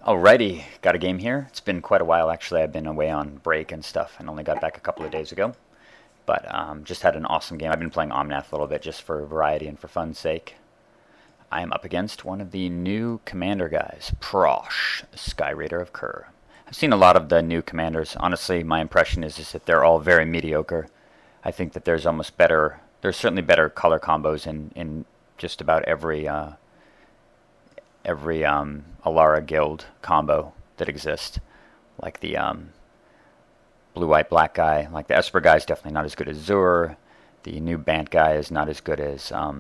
Alrighty, got a game here. It's been quite a while actually. I've been away on break and stuff and only got back a couple of days ago. But just had an awesome game. I've been playing Omnath a little bit just for variety and for fun's sake. I am up against one of the new commander guys, Prosh, Sky Raider of Kerr. I've seen a lot of the new commanders. Honestly, my impression is that they're all very mediocre. I think that there's certainly better color combos in just about every Alara guild combo that exists. Like the blue-white-black guy. Like the Esper guy is definitely not as good as Zur. The new Bant guy is not as good as, I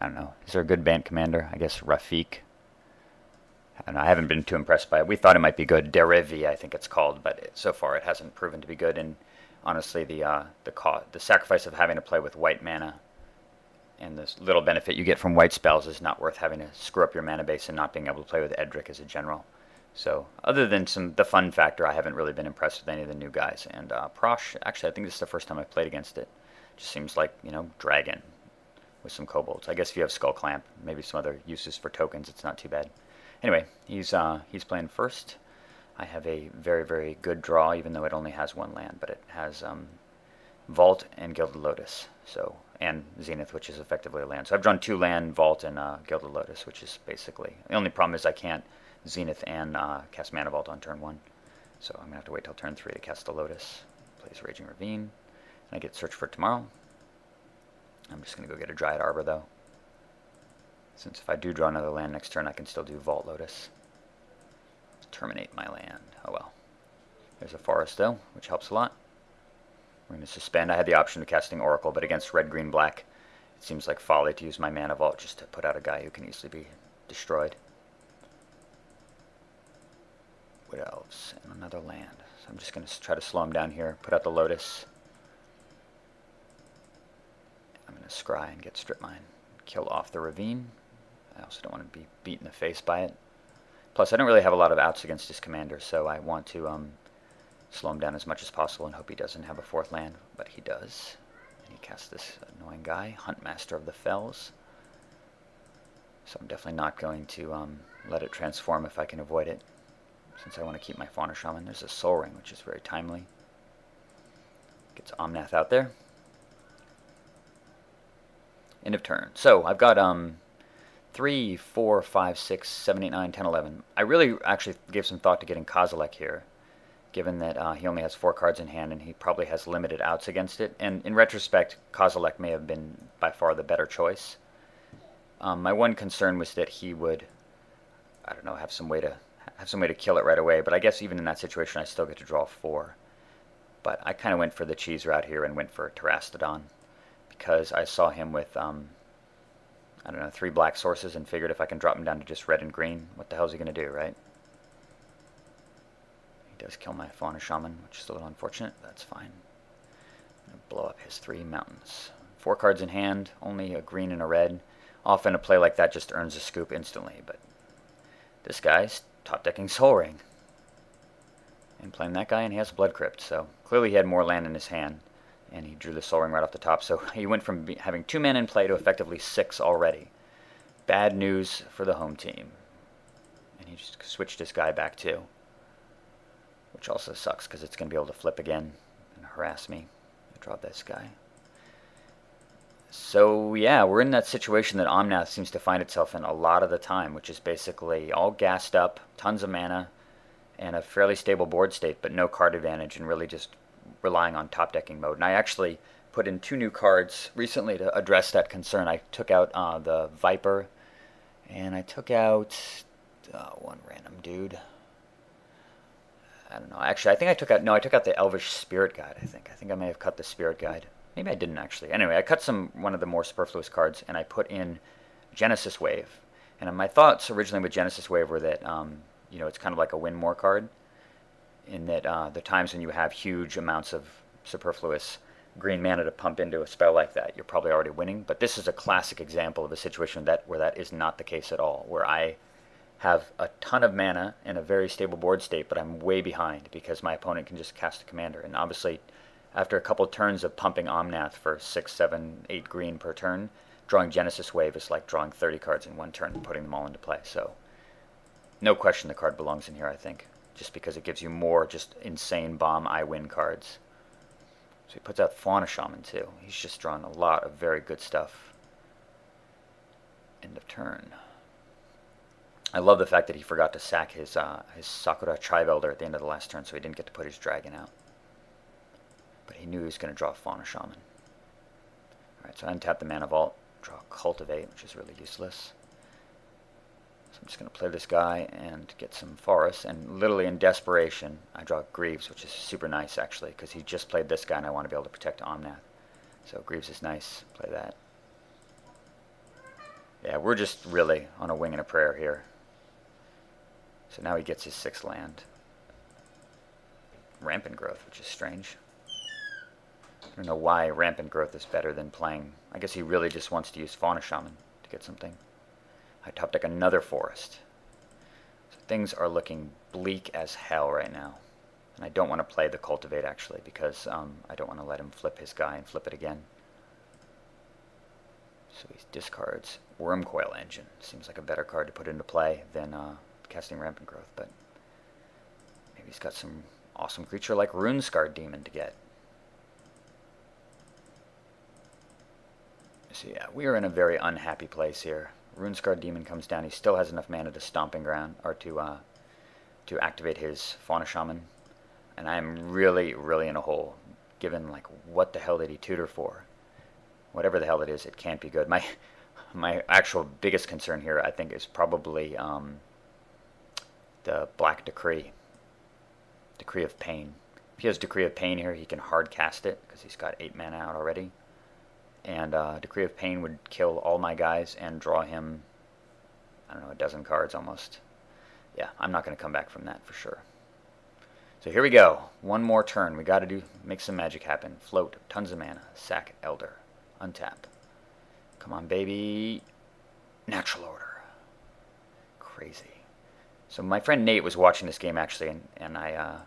don't know. Is there a good Bant commander? I guess Rafik. I don't know. I haven't been too impressed by it. We thought it might be good. Derevi, I think it's called, but so far it hasn't proven to be good. And honestly, the sacrifice of having to play with white mana and this little benefit you get from white spells is not worth having to screw up your mana base and not being able to play with Edric as a general. So, other than the fun factor, I haven't really been impressed with any of the new guys. And Prosh, actually, I think this is the first time I've played against it. Just seems like, Dragon with some kobolds. I guess if you have Skull Clamp, maybe some other uses for tokens, it's not too bad. Anyway, he's playing first. I have a very, very good draw, even though it only has one land, but it has Vault and Gilded Lotus, and Zenith, which is effectively a land. So I've drawn 2 land, Vault, and Gilded Lotus, which is basically... The only problem is I can't Zenith and cast Mana Vault on turn 1. So I'm going to have to wait till turn 3 to cast the Lotus. Plays Raging Ravine. And I get Search for Tomorrow. I'm just going to go get a Dryad Arbor, though. Since if I do draw another land next turn, I can still do Vault Lotus. Terminate my land. Oh well. There's a Forest, though, which helps a lot. We're going to suspend. I had the option of casting Oracle, but against red, green, black, it seems like folly to use my Mana Vault just to put out a guy who can easily be destroyed. Wood Elves and another land. So I'm just going to try to slow him down here, put out the Lotus. I'm going to scry and get Strip Mine. Kill off the Ravine. I also don't want to be beat in the face by it. Plus, I don't really have a lot of outs against his commander, so I want to slow him down as much as possible and hope he doesn't have a 4th land, but he does. And he casts this annoying guy, Huntmaster of the Fells. So I'm definitely not going to let it transform if I can avoid it, since I want to keep my Fauna Shaman. There's a Soul Ring, which is very timely. Gets Omnath out there. End of turn. So I've got 3, 4, 5, 6, 7, 8, 9, 10, 11. I really actually gave some thought to getting Kozilek here, given that he only has 4 cards in hand and he probably has limited outs against it. And in retrospect, Kozilek may have been by far the better choice. My one concern was that he would, I don't know, have some way to kill it right away. But I guess even in that situation, I still get to draw 4. But I kind of went for the cheese route here and went for Terastodon, because I saw him with I don't know, 3 black sources and figured if I can drop him down to just red and green, what the hell is he going to do, right? He does kill my Fauna Shaman, which is a little unfortunate. That's fine. I'm going to blow up his 3 mountains. 4 cards in hand, only a green and a red. Often a play like that just earns a scoop instantly, but this guy's top decking Soul Ring. And playing that guy, and he has a Blood Crypt, so clearly he had more land in his hand. And he drew the Soul Ring right off the top. So he went from having 2 men in play to effectively 6 already. Bad news for the home team. And he just switched this guy back too. Which also sucks because it's going to be able to flip again and harass me. I draw this guy. So yeah, we're in that situation that Omnath seems to find itself in a lot of the time, which is basically all gassed up, tons of mana, and a fairly stable board state, but no card advantage, and really just relying on top decking mode. And I actually put in 2 new cards recently to address that concern. I took out the Viper, and I took out one random dude. I don't know. Actually, I think I took out the Elvish Spirit Guide, I think I may have cut the Spirit Guide. Maybe I didn't actually. Anyway, I cut one of the more superfluous cards, and I put in Genesis Wave. And my thoughts originally with Genesis Wave were that, it's kind of like a win more card, in that the times when you have huge amounts of superfluous green mana to pump into a spell like that, you're probably already winning. But this is a classic example of a situation where that is not the case at all, where I have a ton of mana and a very stable board state, but I'm way behind because my opponent can just cast a commander. And obviously, after a couple turns of pumping Omnath for 6, 7, 8 green per turn, drawing Genesis Wave is like drawing 30 cards in one turn and putting them all into play. So No question the card belongs in here, I think. Just because it gives you more just insane bomb I win cards. So he puts out Fauna Shaman too. He's just drawn a lot of very good stuff. End of turn. I love the fact that he forgot to sack his Sakura Tribe Elder at the end of the last turn, so he didn't get to put his dragon out. But he knew he was going to draw Fauna Shaman. Alright, so I untap the Mana Vault, draw Cultivate, which is really useless. So I'm just going to play this guy and get some forests, and literally in desperation, I draw Greaves, which is super nice actually, because he just played this guy and I want to be able to protect Omnath. So Greaves is nice, play that. Yeah, we're just really on a wing and a prayer here. So now he gets his 6th land. Rampant Growth, which is strange. I don't know why Rampant Growth is better than playing. I guess he really just wants to use Fauna Shaman to get something. I top deck another forest. So things are looking bleak as hell right now. And I don't want to play the Cultivate actually, because I don't want to let him flip his guy and flip it again. So he discards Wormcoil Engine. Seems like a better card to put into play than casting Rampant Growth, but maybe he's got some awesome creature like Runescarred Demon to get. So yeah, we are in a very unhappy place here. Runescarred Demon comes down. He still has enough mana to Stomping Ground, or to activate his Fauna Shaman, and I am really, really in a hole. Given like what the hell did he tutor for? Whatever the hell it is, it can't be good. My actual biggest concern here, I think, is probably the Black Decree. Decree of Pain. If he has Decree of Pain here, he can hard cast it, because he's got 8 mana out already. And Decree of Pain would kill all my guys and draw him, I don't know, a dozen cards almost. Yeah, I'm not going to come back from that for sure. So here we go. One more turn. We got to make some magic happen. Float, tons of mana. Sack Elder. Untap. Come on, baby. Natural Order. Crazy. So my friend Nate was watching this game actually, and I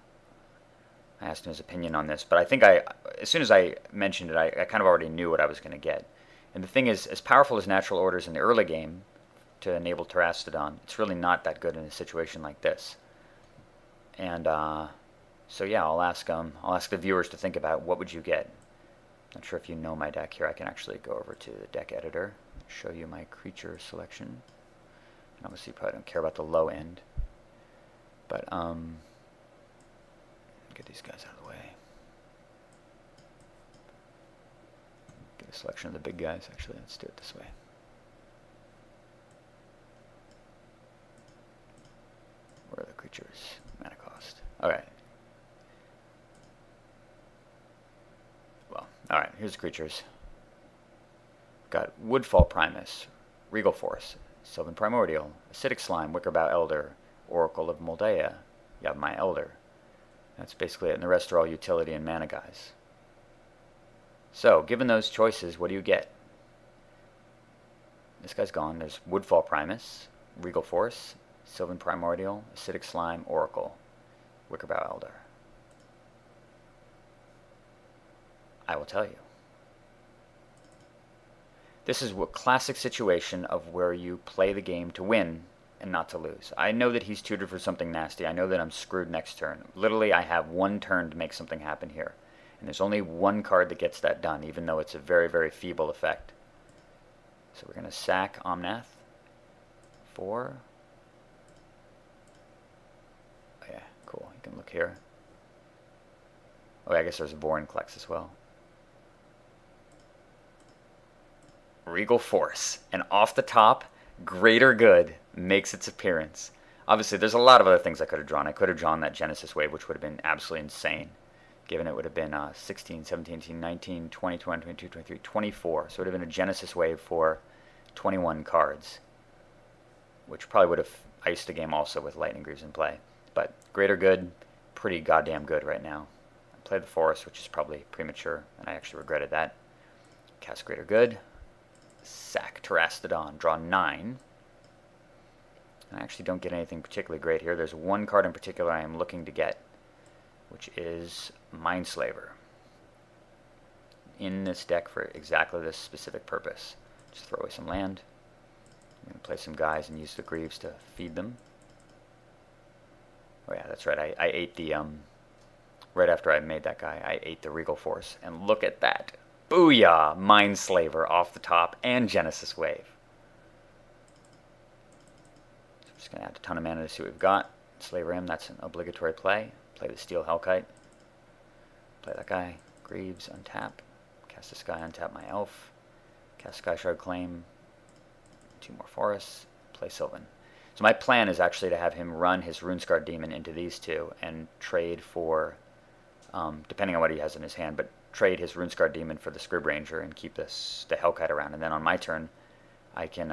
asked him his opinion on this. But I think as soon as I mentioned it, I kind of already knew what I was going to get. And the thing is, as powerful as Natural Orders in the early game to enable Terastodon, it's really not that good in a situation like this. And so yeah, I'll ask the viewers to think about what would you get. Not sure if you know my deck here. I can actually go over to the deck editor, show you my creature selection. And obviously, you probably don't care about the low end, but get these guys out of the way. Get a selection of the big guys. Actually, let's do it this way. Where are the creatures? Mana cost. Okay. Well, alright, here's the creatures. Got Woodfall Primus, Regal Force, Sylvan Primordial, Acidic Slime, Wickerbough Elder, Oracle of Moldea. You have my Elder. That's basically it, and the rest are all utility and mana guys. So, given those choices, what do you get? This guy's gone. There's Woodfall Primus, Regal Force, Sylvan Primordial, Acidic Slime, Oracle, Wickerbough Elder. I will tell you. This is a classic situation of where you play the game to win and not to lose. I know that he's tutored for something nasty. I know that I'm screwed next turn. Literally, I have one turn to make something happen here. And there's only one card that gets that done, even though it's a very, very feeble effect. So we're going to sack Omnath. 4. Oh yeah, cool. You can look here. Oh yeah, I guess there's a Vorinclex as well. Regal Force. And off the top, Greater Good makes its appearance. Obviously, there's a lot of other things I could have drawn. I could have drawn that Genesis Wave, which would have been absolutely insane, given it would have been 16, 17, 18, 19, 20, 21, 22, 23, 24. So it would have been a Genesis Wave for 21 cards, which probably would have iced the game also with Lightning Greaves in play. But Greater Good, pretty goddamn good right now. I played the Forest, which is probably premature, and I actually regretted that. Cast Greater Good. Sack Terastodon. Draw 9. I actually don't get anything particularly great here. There's one card in particular I am looking to get, which is Mindslaver. In this deck for exactly this specific purpose. Just throw away some land. I'm going to play some guys and use the Greaves to feed them. Oh yeah, that's right. I ate the right after I made that guy, I ate the Regal Force, and look at that. Booyah! Mindslaver off the top and Genesis Wave. So I'm just going to add a ton of mana to see what we've got. Slaver him, that's an obligatory play. Play the Steel Hellkite. Play that guy. Greaves, untap. Cast this guy, untap my elf. Cast Sky Shard Claim. 2 more forests. Play Sylvan. So my plan is actually to have him run his Runescarred Demon into these two and trade for, depending on what he has in his hand, but trade his Runescarred Demon for the Scrib Ranger and keep the Hellkite around. And then on my turn, I can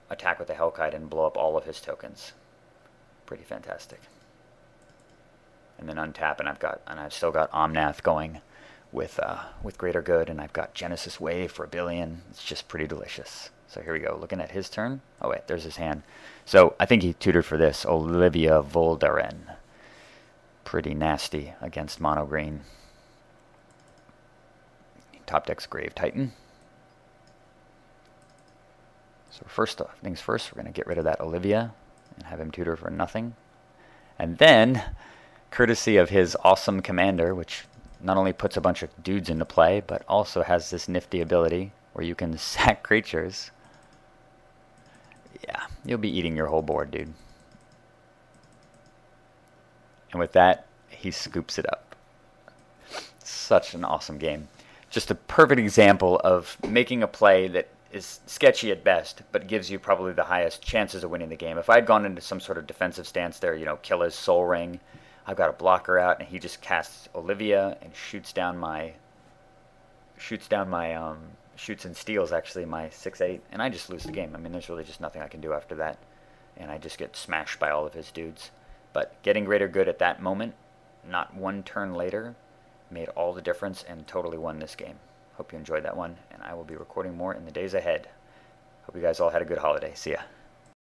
attack with the Hellkite and blow up all of his tokens. Pretty fantastic. And then untap, and I've still got Omnath going with Greater Good, and I've got Genesis Wave for 1 billion. It's just pretty delicious. So here we go, looking at his turn. Oh wait, there's his hand. So I think he tutored for this, Olivia Voldaren. Pretty nasty against mono green. Top deck's Grave Titan. So first things first, we're going to get rid of that Olivia and have him tutor for nothing. And then, courtesy of his awesome commander, which not only puts a bunch of dudes into play, but also has this nifty ability where you can sack creatures. Yeah, you'll be eating your whole board, dude. And with that, he scoops it up. Such an awesome game. Just a perfect example of making a play that is sketchy at best, but gives you probably the highest chances of winning the game. If I'd gone into some sort of defensive stance there, kill his Soul Ring, I've got a blocker out, and he just casts Olivia and shoots and steals actually my 6/8, and I just lose the game. I mean, there's really just nothing I can do after that, and I just get smashed by all of his dudes. But getting Greater Good at that moment, not one turn later, made all the difference and totally won this game. Hope you enjoyed that one, and I will be recording more in the days ahead. Hope you guys all had a good holiday. See ya.